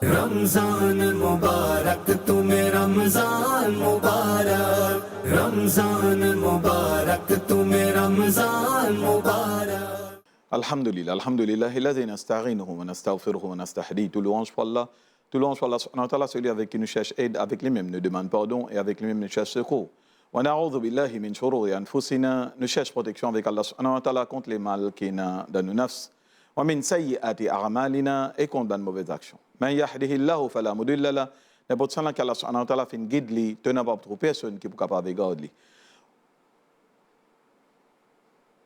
रमजान मुबारक तुम्हें रमजान मुबारक रमजान मुबारक तुम्हें रमजान मुबारक Alhamdulillah, الذي نستعينه ونستغفره ونستهديه. Tout louange pour Allah, subhanahu wa ta'ala, celui avec qui nous cherche aide, avec lui-même nous demande pardon et avec lui-même nous cherche secours. Wa na'udhu billahi min shururi anfusina, nous cherche protection avec Allah subhanahu wa ta'ala contre les mal qui n'a dans nos nafs. Wa min sayyiati a'malina, et contre les mauvaises actions. Man yahdihillahu fala mudilla la, n'importe cela qu'Allah subhanahu wa ta'ala fait une guide li, tenant pas trop personne qui est capable de garder.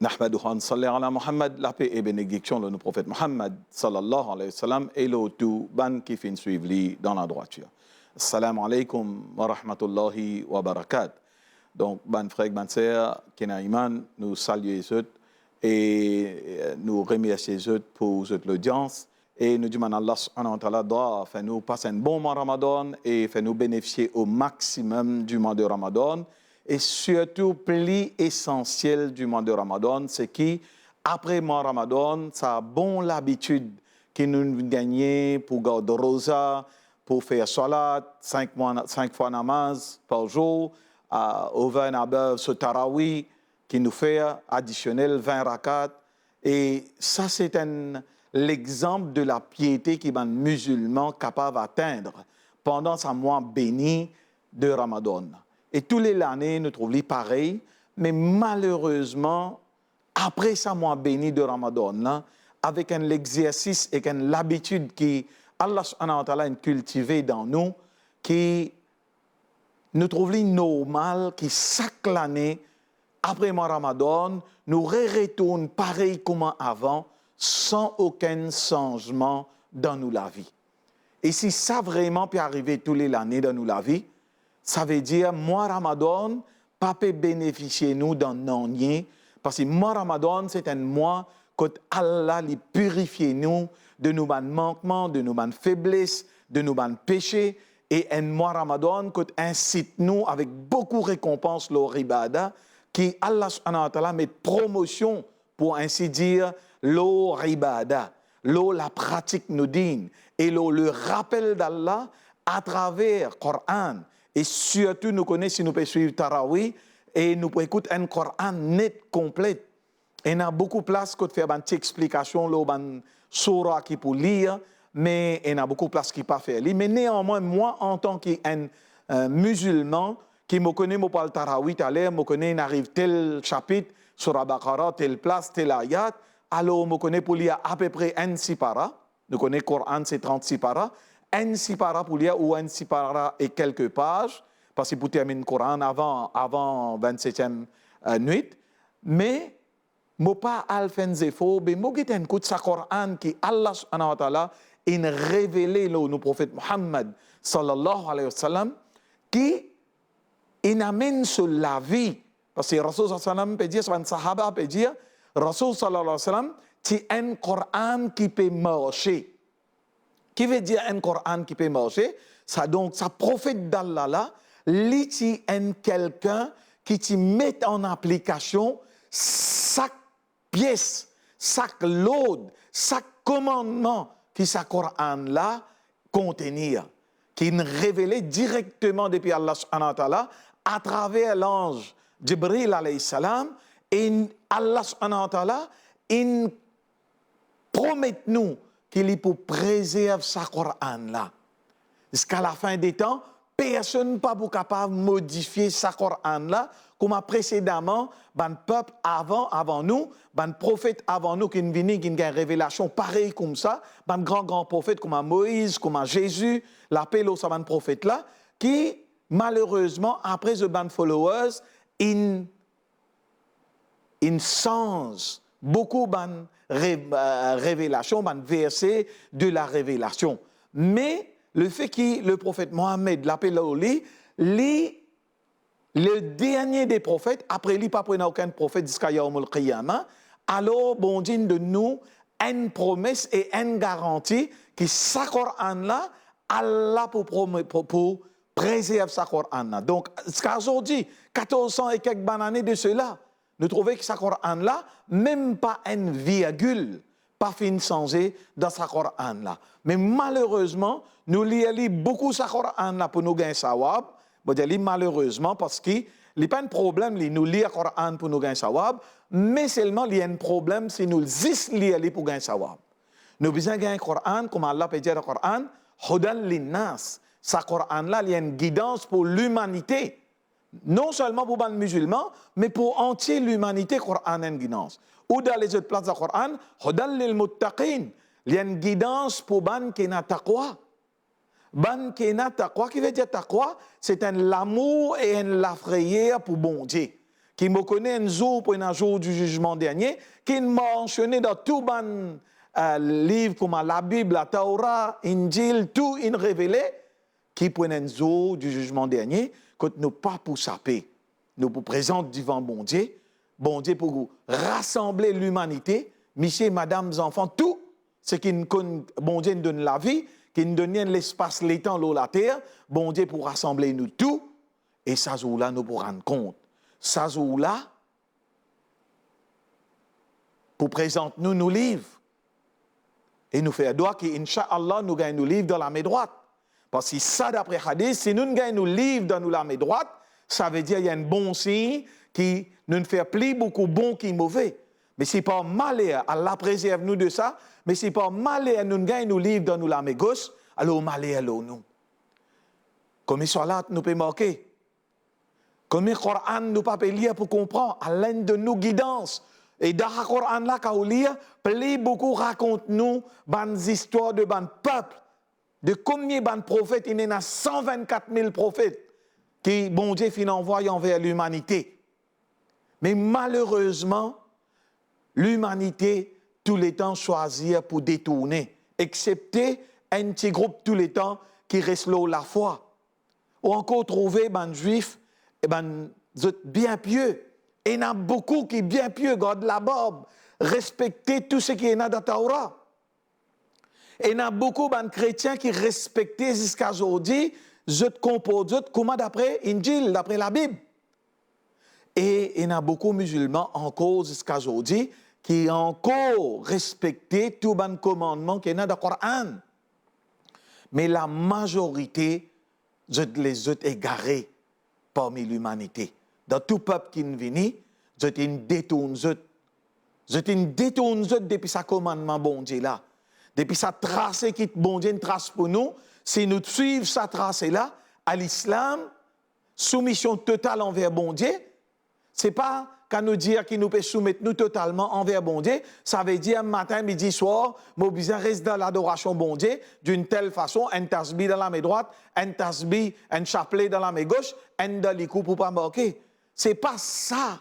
نحمده ونصلي على محمد, la paix et bénédiction de nos prophètes Muhammad sallallahu alayhi wa sallam et le tout ban qui fin suivre li dans la droiture. Assalamu alaikum wa rahmatullahi wa barakatuh. Donc, ban frère, ban sœur, qui n'a iman, nous saluons eux et nous remercions eux pour l'audience et nous demandons à Allah subhanahu wa ta'ala doit faire nous passer un bon mois Ramadan et faire nous bénéficier au maximum du mois de Ramadan. Et surtout, plus essentiel du mois de Ramadan, c'est qu'après le mois de Ramadan, ça a bon l'habitude que nous gagnons pour garder rosa, pour faire salat, 5 fois namaz par jour, au 20 above ce tarawih qui nous fait additionnel 20 rakat. Et ça, c'est l'exemple de la piété qu'un musulman capable d'atteindre pendant ce mois béni de Ramadan. Et tous les années, nous trouvons pareil, mais malheureusement, après ce mois béni de Ramadan, là, avec l'exercice et l'habitude que Allah subhanahu wa ta'ala a cultivé dans nous, qui nous trouvons normal, qui chaque année, après le mois Ramadan, nous retournons pareil comme avant, sans aucun changement dans nous la vie. Et si ça vraiment peut arriver tous les années dans nous la vie, ça veut dire, mois Ramadan, pas peut bénéficier nous dans non-rien, parce que mois Ramadan, c'est un mois que Allah purifie nous de nos manquements, de nos faiblesses, de nos péchés, et un mois Ramadan que incite nous avec beaucoup de récompenses, l'oribada, qui Allah subhanahu wa ta'ala met promotion, pour ainsi dire, l'oribada, la pratique nous digne, et le rappel d'Allah à travers le Coran. Et surtout, nous connaissons, si nous pouvons suivre Tarawih, et nous pouvons écouter un Coran net, complet. Et il y a beaucoup de place pour faire une explication, une surah qui pour lire, mais il y a beaucoup de place qui ne pas faire. Mais néanmoins, moi, en tant qu'un musulman, qui me connaît, je parle Tarawih, je connais, il arrive tel chapitre, sur Al-Baqarah, telle place, tel ayat, alors je connais pour lire à peu près un sipara. Nous connaissons le Coran, c'est 36 paras. Un sipara pour lire ou un sipara et quelques pages, parce que pour terminer le Coran avant 27e nuit. Mais, je ne pas faire zéfo, mais je vais écouter ce Coran qui Allah subhanahu wa ta'ala a révélé le prophète Muhammad sallallahu alayhi wa sallam, qui amène sur la vie. Parce que Rasul sallallahu alayhi wa sallam peut dire, c'est un sahaba peut dire, Rasul sallallahu alayhi wa sallam, c'est un Coran qui peut marcher. Qui veut dire un Coran qui peut marcher? Ça donc, ça prophète d'Allah là, lui est quelqu'un qui te met en application chaque pièce, chaque lot, chaque commandement que ce Coran là contenir, qui est révélé directement depuis Allah subhanahu wa ta'ala à travers l'ange Jibril alayhi salam, et Allah subhanahu wa ta'ala il promet nous qu'il est pour préserver ce Coran-là. Jusqu'à la fin des temps, personne n'est pas capable de modifier ce Coran-là, comme précédemment, le peuple avant nous, le prophète avant nous, qui est venu, qui a une révélation pareille comme ça, le grand prophète comme Moïse, comme Jésus, l'appel au savant prophète-là, qui, malheureusement, après ce band followers, il change beaucoup de révélation, un verset de la révélation. Mais le fait que le prophète Mohammed l'appelle le dernier des prophètes, après lui, pas prenant aucun prophète jusqu'à Yawmul Qiyamah, alors, bon Dieu de nous, une promesse et une garantie que ce Coran-là, Allah pour préserver ce Coran-là. Donc, jusqu'à aujourd'hui, 1400 et quelques années de cela, nous trouvons que ce Coran-là, même pas une virgule, pas fin changer dans sa Coran là. Mais malheureusement, nous lisons beaucoup sa Coran là pour nous gagner sawab. Bon, je dis malheureusement parce que il n'y a pas un problème, nous lisons le Coran pour nous gagner sawab, mais seulement il y a un problème si nous lisons pour gagner sawab. Nous avons besoin de gagner le Coran, comme Allah peut dire le Coran, Hudan linnas. Ce Coran là, il y a une guidance pour l'humanité. Non seulement pour les musulmans, mais pour entière l'humanité, le Coran a une guidance. Ou dans les autres places du Coran, Hudan lil muttaqin. Il y a une guidance pour ban qui n'a taqwa. Ban qui n'a taqwa, qui veut dire taqwa, c'est un l'amour et un la frayeur pour bon Dieu. Qui me connaît un jour pour un jour du jugement dernier, qui est mentionné dans tout ban livre comme la Bible, la Torah, Injil, tout est révélé, qui prend un jour du jugement dernier, quand nous pas pour saper, nous pour présenter devant bon Dieu pour rassembler l'humanité, messieurs, madame, enfants, tout ce qui bon Dieu nous donne la vie, qui nous donne l'espace, le temps, l'eau, la terre, bon Dieu pour rassembler nous tout, et ça jour-là, nous pour rendre compte. Ça jour-là, pour présenter nous nos livres, et nous faire droit qu'Inch'Allah, nous gagnons nos livres dans la main droite. Parce que ça, d'après Hadith, si nous gagnons nos livres dans la main droite, ça veut dire qu'il y a un bon signe qui nous fait plus beaucoup bon que mauvais. Mais ce n'est pas malheur, Allah préserve nous de ça, mais ce n'est pas malheur, nous gagnons nos livres dans la main gauche, alors malheur, nous. Comme salat nous peut marquer. Comme le Coran nous peut lire pour comprendre, à l'aide de nos guidances. Et dans le Coran, là, quand on lit, beaucoup raconte-nous des histoires de ban peuple. De combien de prophètes, il y en a 124 000 prophètes qui, bon Dieu, fin envoyé envers l'humanité. Mais malheureusement, l'humanité, tous les temps, choisit pour détourner, excepté un petit groupe tous les temps qui reste là la foi. Ou encore trouver des juifs bien pieux. Et il y en a beaucoup qui sont bien pieux, gardent la barbe, respecter tout ce qui est dans la Torah. Et il y en a beaucoup de chrétiens qui respectent jusqu'à aujourd'hui, je te compose, comment d'après Injil, d'après la Bible. Et il y en a beaucoup de musulmans encore jusqu'à aujourd'hui qui ont encore respecté tous les commandements qui sont dans le Coran. Mais la majorité, je les ai égarés parmi l'humanité. Dans tout peuple qui est venu, je détourne depuis sa commandement bon Dieu là. Depuis sa tracée qui bon Dieu trace pour nous, si nous suivons sa tracée là, à l'islam, soumission totale envers bon Dieu, ce n'est pas qu'à nous dire qu'il nous peut soumettre nous totalement envers bon Dieu, ça veut dire matin, midi, soir, nous besoin rester dans l'adoration bon Dieu d'une telle façon, un tasbih dans la main droite, un tasbih, un chapelet dans la main gauche, un dalikou pour ne pas marquer. Ce n'est pas ça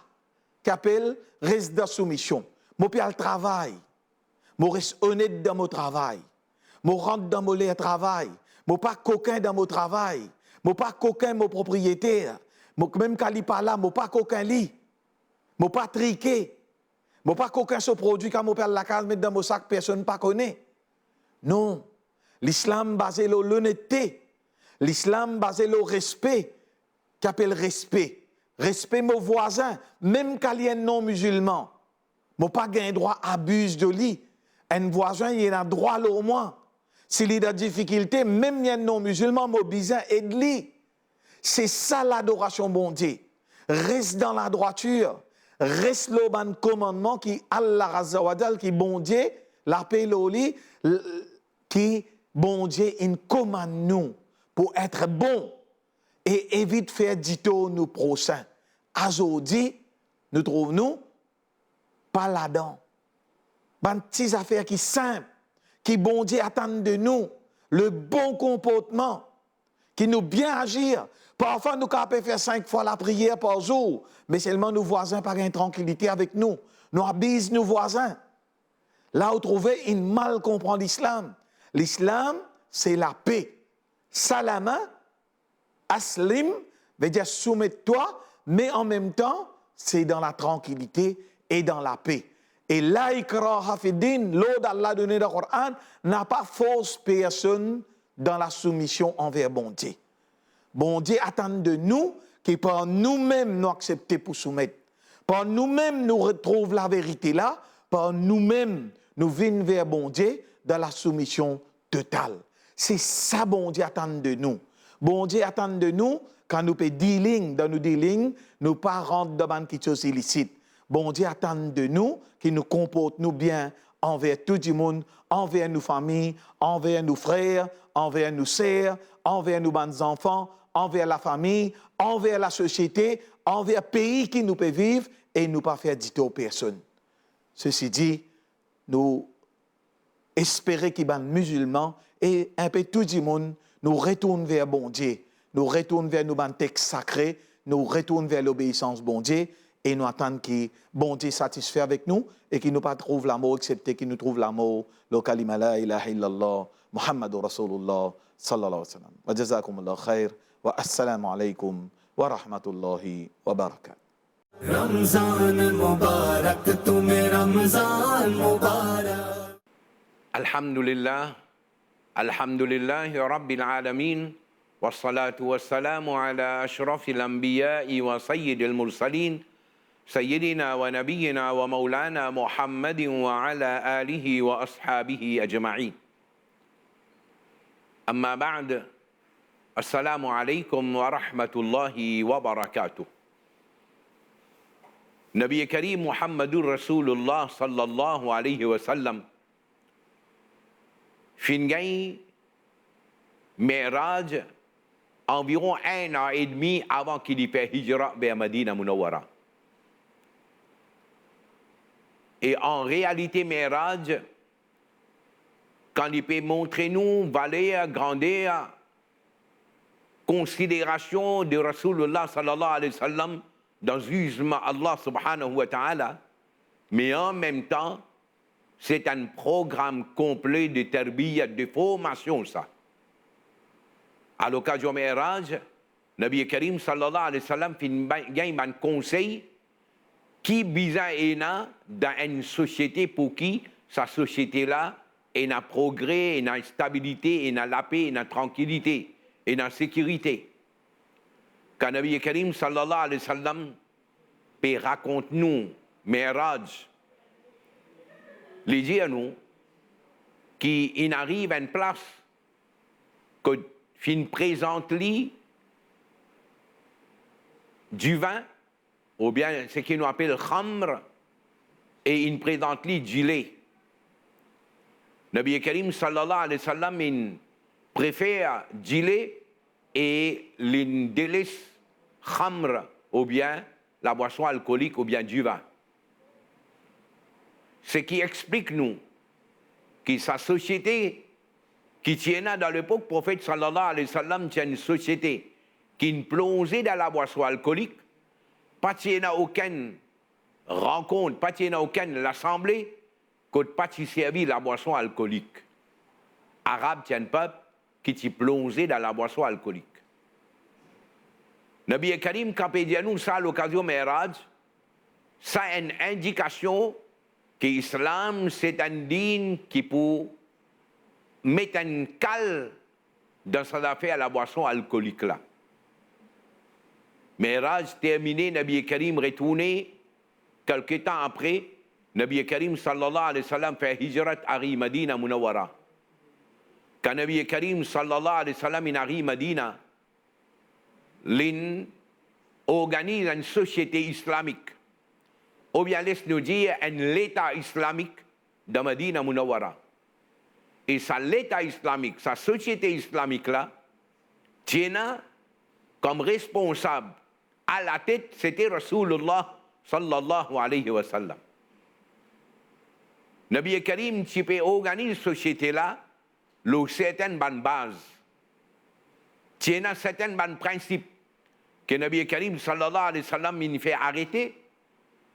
qu'appelle reste dans soumission. Moi, puis le travail. Moi, reste honnête dans mon travail. Moi, rentre dans mon travail. Moi, pas coquin dans mon travail. Moi, pas coquin mon propriétaire. Moi, même quand il pas là, moi, pas coquin lit. Moi, pas triqué. Moi, pas coquin ce produit quand moi, perd la case, mettre dans mon sac, personne ne connaît. Non. L'islam basé sur l'honnêteté. L'islam basé sur le respect. Qu'appelle respect. Respect mon voisin, même quand il y a un non-musulman. Moi, pas un droit à abuse de lui. Un voisin, il a droit au moins. S'il a des difficultés, même il y a un non-musulman, moi, besoin aide lui. C'est ça l'adoration bon Dieu. Reste dans la droiture. Reste le bon commandement qui Allah Azza wa Jal, qui bon Dieu, l'appelle au lit, qui bon Dieu, il commande nous pour être bon et évite de faire dito nous prochains. Aujourd'hui, nous trouvons pas là-dedans. Des petites affaires qui sont simples, qui bon Dieu attend de nous, le bon comportement, qui nous bien agir. Parfois, nous pouvons faire 5 fois la prière par jour, mais seulement nos voisins par une tranquillité avec nous. Nous abusons nos voisins. Là où trouver, ils mal comprendre l'islam. L'islam, c'est la paix. Salama, aslim, veut dire soumets-toi, mais en même temps, c'est dans la tranquillité et dans la paix. Et la ikraha fi din, l'eau d'Allah donné dans le Coran, n'a pas force personne dans la soumission envers bon Dieu. Bon Dieu attend de nous que par nous-mêmes nous accepter pour soumettre. Par nous-mêmes nous retrouvons la vérité là, par nous-mêmes nous venons vers bon Dieu dans la soumission totale. C'est ça bon Dieu attend de nous. Bon Dieu attend de nous quand nous pouvons dealing, dans nos dealing, nous pas rentrer dans quelque chose illicite. Bon Dieu attend de nous qui nous comporte nous bien envers tout le monde, envers nos familles, envers nos frères, envers nos sœurs, envers nos bonnes enfants, envers la famille, envers la société, envers le pays qui nous peut vivre et nous pas faire du tout aux personnes. Ceci dit, nous espérons que les musulmans et un peu tout le monde nous retournent vers bon Dieu, nous retournent vers nos textes sacrés, nous retournent vers l'obéissance bon Dieu et nous attendons que bon Dieu satisfait avec nous et qu'il nous pas trouve l'amour, excepté qu'il nous trouve l'amour, le kalima la ilaha illallah, Muhammadur Rasulullah, sallallahu alayhi wa sallam. Wa jazakumullah khair, wa assalamu alaykum wa rahmatullahi wa barakatuh. Ramzan मुबारक तुम्हें रमजान मुबारक Alhamdulillah Rabbil Alamin wassalatu wassalamu ala ashrafil anbiya'i wa sayyidil mursalin sayyidina wa nabiyyina wa maulana Muhammadin wa ala alihi wa ashabihi ajma'in. Amma ba'd, assalamu alaykum wa rahmatullahi wa barakatuh. Nabi Karim Muhammadur Rasulullah sallallahu alayhi wa sallam fin gain Mi'raj environ 1 an et demi avant qu'il y fait hijra vers Madina Munawwara. Et en réalité, Mi'raj, quand il peut montrer nous valeur, grandeur, considération de Rasulullah sallallahu alayhi wa sallam dans l'usme Allah subhanahu wa ta'ala, mais en même temps, c'est un programme complet de tarbiyat, de formation, ça. À l'occasion de Mi'raj, Nabi Karim sallallahu alayhi wa sallam fait un conseil qui est dans une société pour qui sa société-là est un progrès, une stabilité, une la paix, une tranquillité, une sécurité. Quand Nabi Karim sallallahu alayhi wa sallam raconte nous Mi'raj, il dit à nous qu'il arrive à une place que fin présente lui du vin, ou bien ce qu'on appelle khamr, et il présente lui du lait. Nabi Karim sallallahu alayhi wa sallam il préfère du lait et il délaisse khamr, ou bien la boisson alcoolique, ou bien du vin. Ce qui explique nous que sa société qui tient dans l'époque, le prophète sallallahu alayhi wa sallam tient une société qui ne plongeait dans la boisson alcoolique, pas tient aucune rencontre, pas tient aucune l'assemblée, que pas servi la boisson alcoolique. Arabe tient un peuple qui t'y plongeait dans la boisson alcoolique. Nabi Karim, quand il dit à nous ça à l'occasion de Mi'raj, ça a une indication que l'islam, c'est un dîne qui peut mettre un cal dans sa affaire à la boisson alcoolique là. Mi'raj terminé, Nabi Karim retourné, quelques temps après, Nabi Karim sallallahu alayhi wa sallam fait hijrat à Madina Munawwara. Quand Nabi Karim sallallahu alayhi wa sallam arrive à Madina, il organise une société islamique, ou bien laisse-nous dire un l'État islamique de Madina Munawwara. Et ça, l'État islamique, sa société islamique là, tient comme responsable à la tête, c'était Rasulullah sallallahu alayhi wa sallam. Nabi Karim, qui peut organiser cette société là, le certaines bonnes bases, tient certains bons principes que Nabi Karim sallallahu alayhi wa sallam il fait arrêter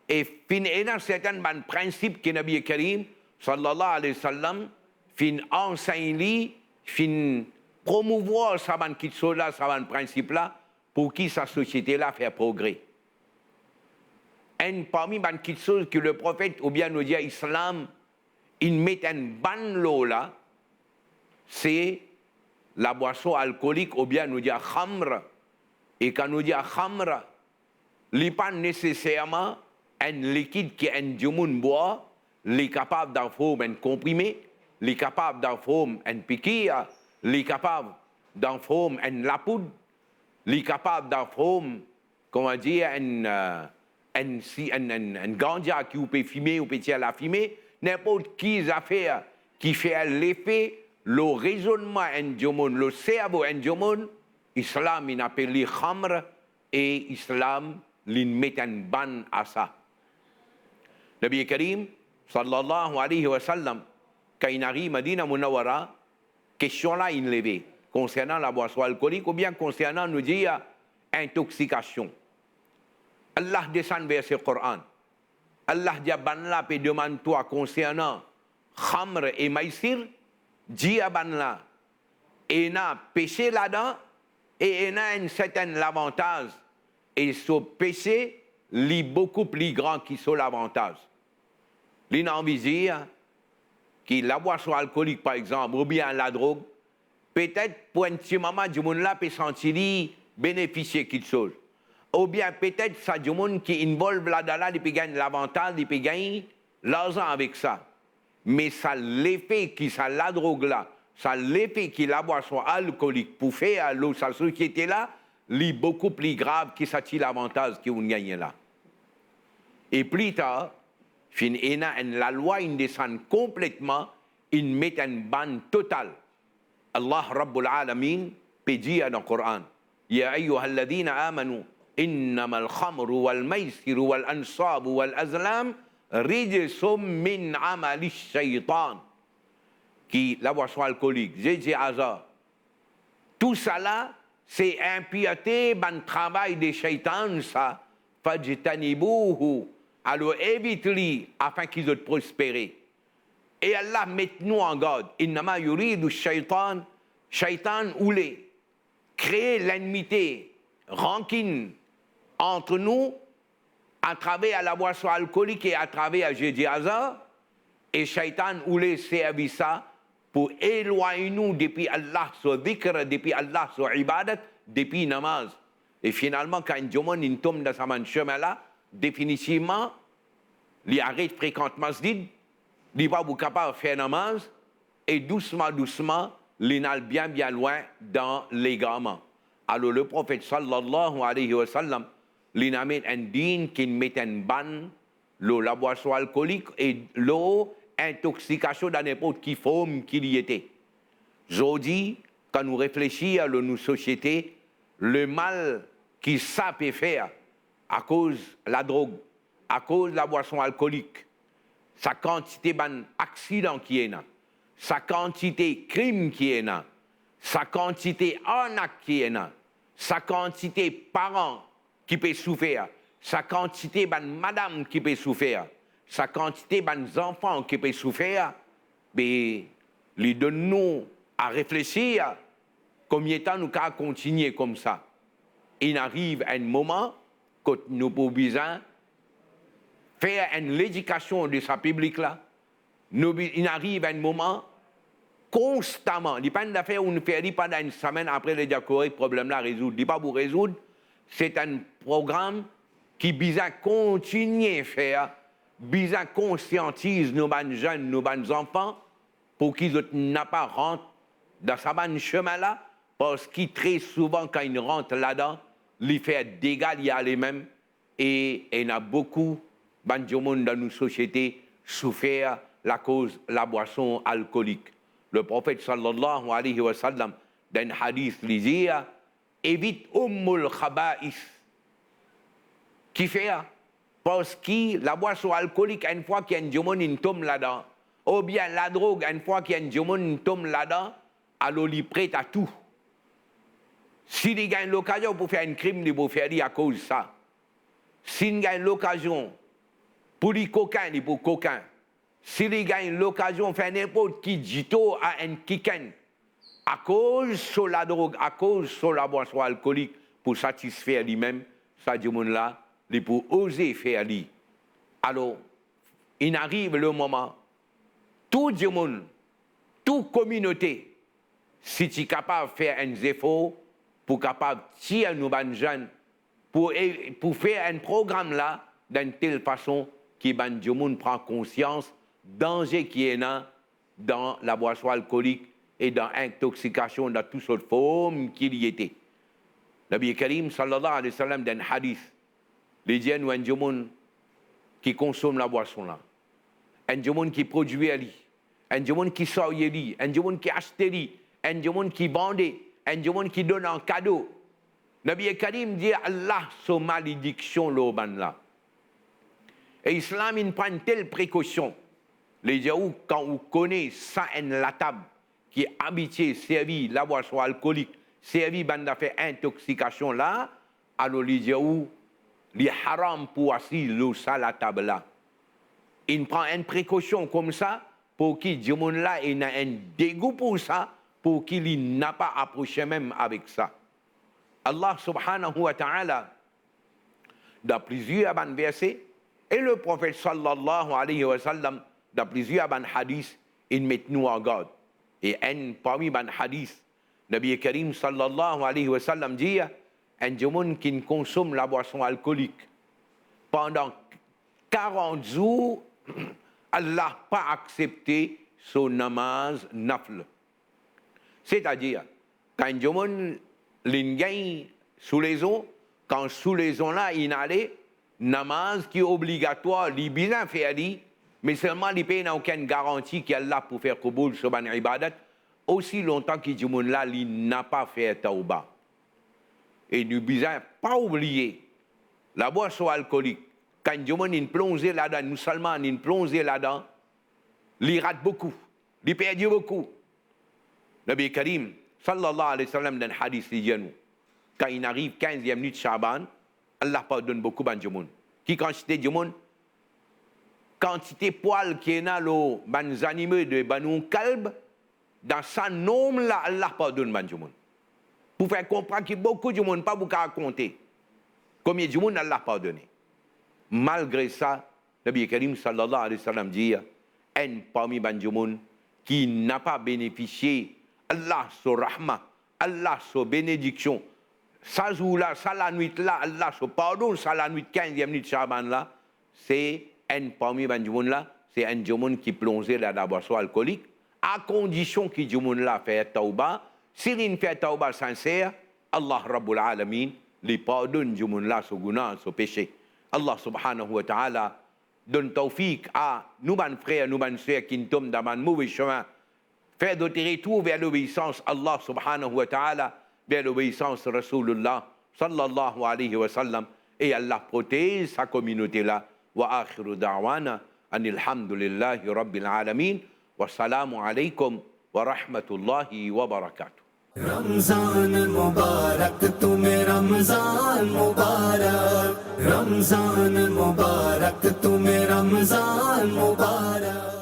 et fin certains bons principes que Nabi Karim sallallahu alayhi wa sallam fin enseigne, fin promouvoir sa bonne kitsola, sa bonne principe là pour qui sa société là fait progrès. Un parmi les kitsos que le prophète ou bien nous dit islam il met un ban lot là, c'est la boisson alcoolique ou bien nous dit khamr. Et quand nous dit khamr, il n'est pas nécessairement un liquide qui est un djoumoun bois, les capables d'enfants un comprimé, les capables d'enfants un piqûre, les capables d'enfants un la poudre, les capables d'enfants, comment dire, un ganja qui peut fumer ou peut tirer la fumée, n'importe qui affaire qui fait l'effet, le raisonnement en le cerveau en Islam il appelle les khamr et Islam il met un ban à ça. Nabi Karim sallallahu alayhi wa sallam quand il arrive à Medina Munawwara, question là il levait concernant la boisson alcoolique ou bien concernant nous dire intoxication. Allah descend vers ce Coran. Allah dit à Banla et demande-toi concernant Khamr et Maïsir, dit à Banla, et n'a péché là-dedans, et il y a un certain avantage. Et ce péché, est beaucoup plus grand que ce l'avantage. Il y a envie de dire que la boisson alcoolique, par exemple, ou bien la drogue, peut-être pour un petit moment, du monde là peut sentir bénéficier quelque chose. Ou bien peut-être ça du monde qui involve là-dedans, il peut gagner l'avantage, il peut gagner l'argent avec ça. Mais ça l'effet qui ça la drogue là, ça l'effet qui la boisson alcoolique pour faire sa société là, est beaucoup plus grave que ça tire l'avantage qu'on gagne là. Et plus tard, la loi descend complètement, il met un ban total. Allah Rabbul Alamin peut dire dans le Coran, Ya ayyuhalladhina amanu, innama al-khamru wal-maisiru wal-ansabu wal-azlam rijsum min amali shaytan. Qui la boisson alcoolique, j'ai dit hasard. Tout ça là, c'est impiété, ban travail des shaitans, ça. Fajtanibouhu. Alors évite-les afin qu'ils soient prospérés. Et Allah met nous en garde. Innama yuridu shaitan, shaitan oulé. Créer l'ennemité, rancune entre nous à travers la boisson alcoolique et à travers j'ai dit hasard. Et shaitan oulé servi ça pour éloigner nous depuis Allah sur dhikr, depuis Allah sur ibadat, depuis namaz. Et finalement, quand un tombe dans ce chemin-là, définitivement, il arrête fréquentement masjid, il va vous capable de faire namaz, et doucement, doucement, il est bien loin dans l'égarement. Alors le prophète sallallahu alayhi wa sallam, il a mis un din qui met un ban, la boisson alcoolique et l'eau, intoxication dans n'importe qui forme qu'il y était. Aujourd'hui, quand nous réfléchissons à nos sociétés, le mal qui ça peut faire à cause de la drogue, à cause de la boisson alcoolique, sa quantité d'accidents qui est là, sa quantité de crimes qui est là, sa quantité d'arnaques qui est là, sa quantité de parents qui peut souffrir, sa quantité de madame qui peut souffrir, sa quantité d'enfants qui peut souffrir, mais lui donne-nous à réfléchir combien de temps nous pouvons continuer comme ça. Il arrive un moment que nous pouvons besoin faire l'éducation de sa public là. Il arrive un moment constamment. Il n'y a pas d'affaire où nous faisons pendant une semaine après le décorer, le problème là résoudre. Il n'y a pas pour résoudre. C'est un programme qui besoin continuer à faire. Bizarre conscientise nos jeunes, nos enfants, pour qu'ils n'aient pas rentré dans ce chemin-là, parce qu'ils très souvent, quand ils rentrent là-dedans, ils font des dégâts à eux-mêmes, et il y a beaucoup de monde dans nos sociétés souffert la cause de la boisson alcoolique. Le prophète sallallahu alayhi wa sallam, dans un hadith, il dit, évite ummul khaba'is. Qui fait? Parce que la boisson alcoolique, une fois qu'il y a un diamant, tombe là-dedans. Ou bien la drogue, une fois qu'il y a un diamant, tombe là-dedans, alors il est prêt à tout. S'il gagne l'occasion pour faire un crime, il peut faire à cause de ça. S'il gagne l'occasion pour les coquins, il peut coquin. S'il gagne l'occasion de faire n'importe qui jito à un kiken, à cause de la drogue, à cause de la boisson alcoolique, pour satisfaire lui-même, ça diamant-là, il peut oser faire lui. Alors, il arrive le moment, tout le monde, toute communauté, si tu es capable de faire un effort pour capable de tirer nos jeunes, pour faire un programme là, d'une telle façon que le monde prend conscience danger qui est là dans la boisson alcoolique et dans l'intoxication, dans toutes sortes de formes qu'il y était. Nabi Karim sallallahu alayhi wa sallam dans un hadith, il dit nous un monde qui consomme la boisson là, un monde qui produit elle, un monde qui sort elle, un monde qui achète elle, un monde qui vendait, un monde qui donne en cadeau. Nabi Karim dit Allah son malédiction l'oban là. Et l'islam il prend une telle précaution. Les gens quand vous connaissez ça en la table qui est habitué servir la boisson alcoolique, servir bande d'affaires intoxication là, alors les gens les haram pour assis ça la table là. Il prend une précaution comme ça pour qu'il dit mon là il a un dégoût pour ça pour qu'il n'a pas approché même avec ça. Allah subhanahu wa ta'ala dans plusieurs versets et le prophète sallallahu alayhi wa sallam dans plusieurs hadiths il met nous en garde. Et un parmi les hadiths, Nabi Karim sallallahu alayhi wa sallam dit un monde qui consomme la boisson alcoolique pendant 40 jours, Allah n'a pas accepté son namaz nafl. C'est-à-dire, quand un monde l'ingay sous les eaux, quand sous les eaux là, il allait, namaz qui est obligatoire, il bien fait ali, mais seulement il n'a aucune garantie qu'Allah pour faire Qaboul sur ban ibadat, aussi longtemps que ce monde là, il n'a pas fait tauba. Et nous ne pas oublier la boisson alcoolique. Quand le monde est plongé là-dedans, nous seulement est plongé là-dedans, il rate beaucoup, il perd beaucoup. Nabi Karim, sallallahu alayhi wa sallam, dans le hadith, il dit nous, quand il arrive 15e nuit de Shaban, Allah pardonne beaucoup de monde. Qui quantité de monde? Quantité poil qui est dans les animaux de Banu Kalb, dans sa nombre là, Allah pardonne de monde. Pour faire comprendre que beaucoup de monde, pas beaucoup à compter. Combien de monde Allah pardonné. Malgré ça, Nabi Karim sallallahu alayhi wa sallam dit, un parmi les monde qui n'a pas bénéficié Allah son rahma, Allah son bénédiction, ça jour là, ça la nuit là, Allah son pardon, ça la nuit 15e nuit de Shaban là, c'est un parmi les monde là, c'est un monde qui plongeait dans la boisson alcoolique, à condition que le monde là fait tauba. S'il fait tauba sincère, Allah Rabbul Alamin lui pardonne le monde là son guna, son péché. Allah subhanahu wa ta'ala donne tawfiq à nous, nos frères, nos sœurs qui tombent dans un mauvais chemin, faire d'autres retours vers l'obéissance Allah subhanahu wa ta'ala, vers l'obéissance Rasulullah sallallahu alayhi wa sallam, et Allah protège sa communauté là. Wa akhiru da'wana anil hamdulillahi rabbil alamin wa salamu alaykum wa rahmatullahi wa barakatuh. Ramzan मुबारक तुम्हें रमजान मुबारक रमजान मुबारक तुम्हें रमजान मुबारक